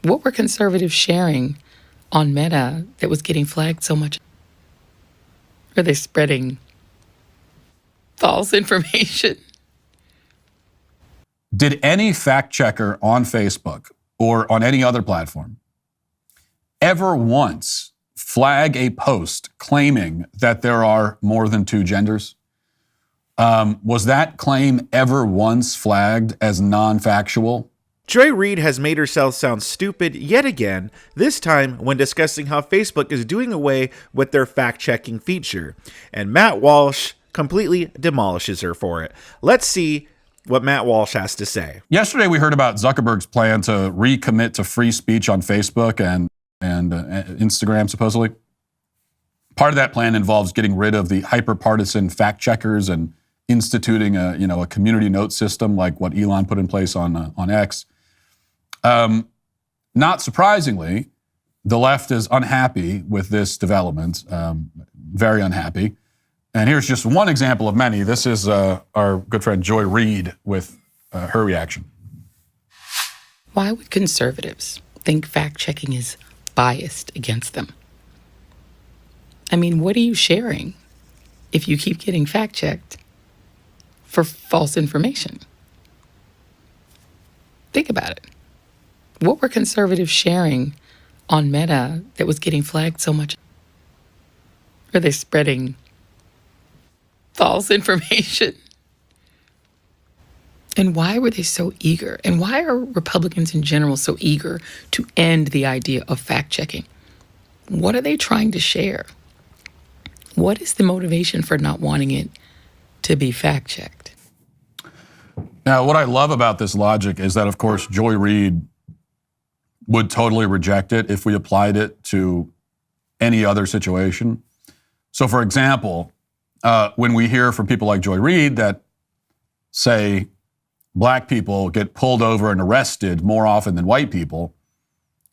What were conservatives sharing on Meta that was getting flagged so much? Are they spreading false information? Did any fact checker on Facebook or on any other platform ever once flag a post claiming that there are more than two genders? Was that claim ever once flagged as non-factual? Joy Reid has made herself sound stupid yet again, this time when discussing how Facebook is doing away with their fact-checking feature. And Matt Walsh completely demolishes her for it. Let's see what Matt Walsh has to say. Yesterday we heard about Zuckerberg's plan to recommit to free speech on Facebook and Instagram, supposedly. Part of that plan involves getting rid of the hyper-partisan fact-checkers and instituting a community note system like what Elon put in place on X. Not surprisingly, the left is unhappy with this development, very unhappy. And here's just one example of many. This is our good friend Joy Reid with her reaction. Why would conservatives think fact-checking is biased against them? I mean, what are you sharing if you keep getting fact-checked for false information? Think about it. What were conservatives sharing on Meta that was getting flagged so much? Are they spreading false information? And why were they so eager? And why are Republicans in general so eager to end the idea of fact-checking? What are they trying to share? What is the motivation for not wanting it to be fact-checked? Now, what I love about this logic is that, of course, Joy Reid would totally reject it if we applied it to any other situation. So, for example, when we hear from people like Joy Reid that say black people get pulled over and arrested more often than white people,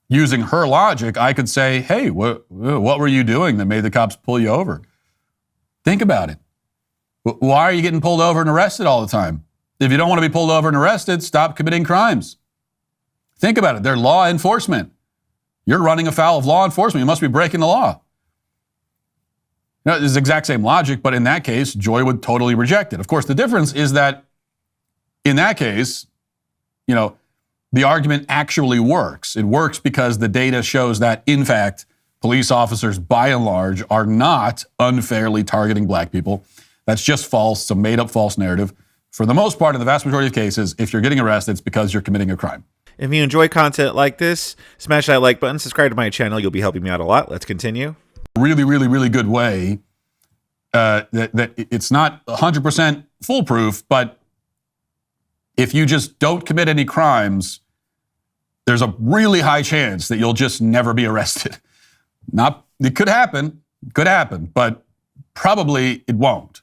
using her logic, I could say, hey, what were you doing that made the cops pull you over? Think about it. Why are you getting pulled over and arrested all the time? If you don't want to be pulled over and arrested, stop committing crimes. Think about it. They're law enforcement. You're running afoul of law enforcement. You must be breaking the law. Now, it's the exact same logic, but in that case, Joy would totally reject it. Of course, the difference is that in that case, the argument actually works. It works because the data shows that, in fact, police officers, by and large, are not unfairly targeting black people. That's just false. It's a made-up false narrative. For the most part, in the vast majority of cases, if you're getting arrested, it's because you're committing a crime. If you enjoy content like this, smash that like button, subscribe to my channel. You'll be helping me out a lot. Let's continue. Really, really, really good way that it's not 100% foolproof, but if you just don't commit any crimes, there's a really high chance that you'll just never be arrested. It could happen, but probably it won't.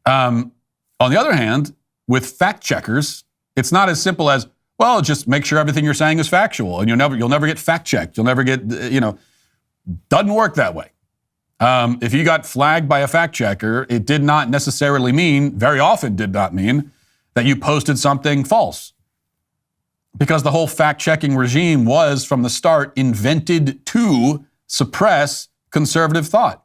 On the other hand, with fact checkers, it's not as simple as, well, just make sure everything you're saying is factual, and you'll never get fact checked. You'll never get, doesn't work that way. If you got flagged by a fact checker, it did not necessarily mean, very often did not mean, that you posted something false. Because the whole fact-checking regime was, from the start, invented to suppress conservative thought.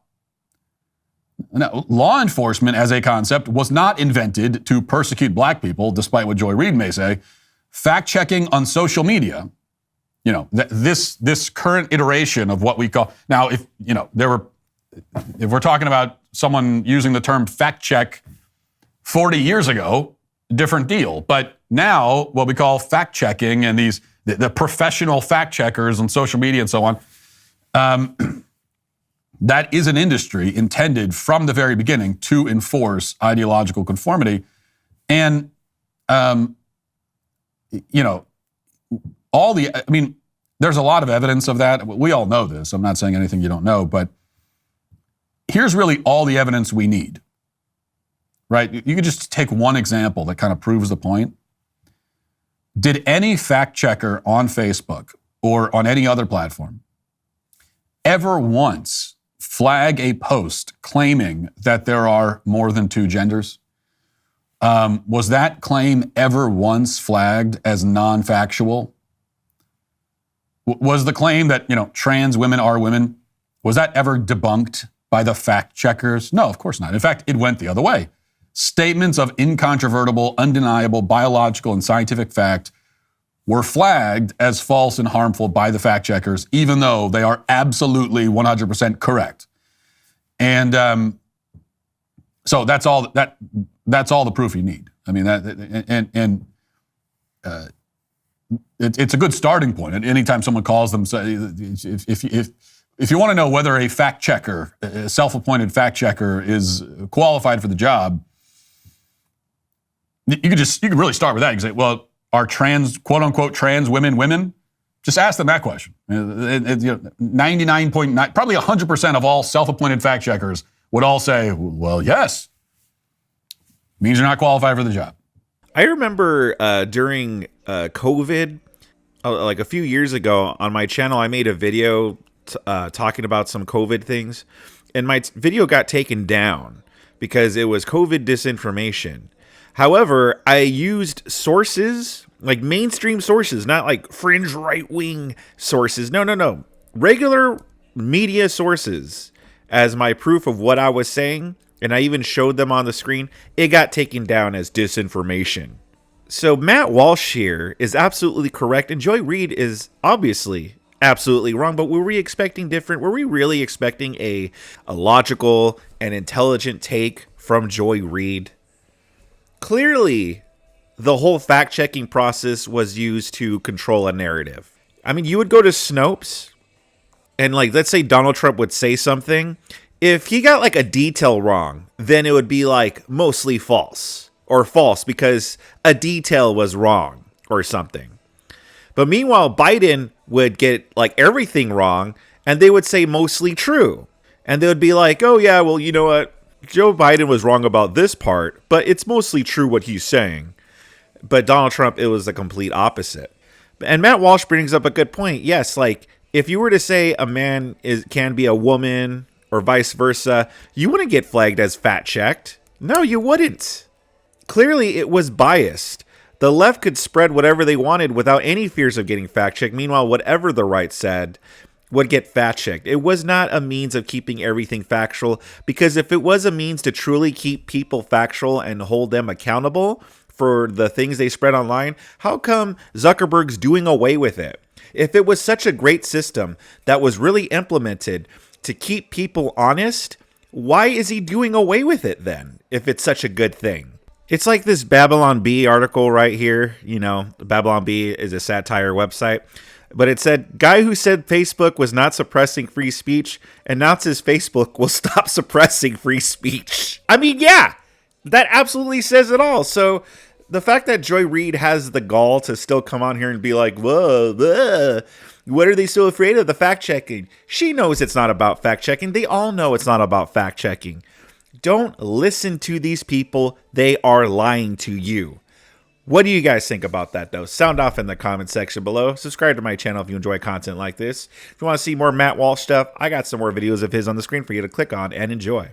Now, law enforcement as a concept was not invented to persecute black people, despite what Joy Reid may say. Fact-checking on social media, this current iteration of what we call, now, if we're talking about someone using the term fact-check 40 years ago, different deal. But now, what we call fact-checking and the professional fact-checkers on social media and so on, that is an industry intended from the very beginning to enforce ideological conformity. And, there's a lot of evidence of that. We all know this. I'm not saying anything you don't know, but here's really all the evidence we need. Right? You could just take one example that kind of proves the point. Did any fact checker on Facebook or on any other platform ever once flag a post claiming that there are more than two genders? Was that claim ever once flagged as non-factual? Was the claim that, trans women are women, was that ever debunked by the fact checkers? No, of course not. In fact, it went the other way. Statements of incontrovertible, undeniable biological and scientific fact were flagged as false and harmful by the fact checkers, even though they are absolutely 100% correct. And so that's all the proof you need. I mean, it's a good starting point. And anytime someone calls them, if you want to know whether a fact checker, a self-appointed fact checker, is qualified for the job, you can really start with that. You can say, well, are trans, quote unquote, trans women? Just ask them that question. 99.9, probably 100% of all self-appointed fact checkers would all say, well, yes. Means you're not qualified for the job. I remember during COVID, like a few years ago on my channel, I made a video talking about some COVID things, and my video got taken down because it was COVID disinformation. However, I used sources, like mainstream sources, not like fringe right-wing sources. No. Regular media sources as my proof of what I was saying, and I even showed them on the screen. It got taken down as disinformation. So Matt Walsh here is absolutely correct, and Joy Reid is obviously absolutely wrong. But were we expecting different? Were we really expecting a logical and intelligent take from Joy Reid? Clearly, the whole fact-checking process was used to control a narrative. I mean, you would go to Snopes, and like, let's say Donald Trump would say something. If he got like a detail wrong, then it would be like mostly false, or false because a detail was wrong or something. But meanwhile, Biden would get like everything wrong, and they would say mostly true. And they would be like, oh yeah, well, you know what? Joe Biden was wrong about this part, but it's mostly true what he's saying. But Donald Trump, it was the complete opposite. And Matt Walsh brings up a good point. Yes, like if you were to say a man can be a woman or vice versa, you wouldn't get flagged as fact checked. No, you wouldn't. Clearly, it was biased. The left could spread whatever they wanted without any fears of getting fact checked. Meanwhile, whatever the right said would get fact checked. It was not a means of keeping everything factual, because if it was a means to truly keep people factual and hold them accountable for the things they spread online, how come Zuckerberg's doing away with it? If it was such a great system that was really implemented to keep people honest, why is he doing away with it then, if it's such a good thing? It's like this Babylon Bee article right here. You know, Babylon Bee is a satire website. But it said, guy who said Facebook was not suppressing free speech announces Facebook will stop suppressing free speech. I mean, yeah, that absolutely says it all. So the fact that Joy Reid has the gall to still come on here and be like, whoa, what are they so afraid of? The fact checking. She knows it's not about fact checking. They all know it's not about fact checking. Don't listen to these people. They are lying to you. What do you guys think about that, though? Sound off in the comment section below. Subscribe to my channel if you enjoy content like this. If you want to see more Matt Walsh stuff, I got some more videos of his on the screen for you to click on and enjoy.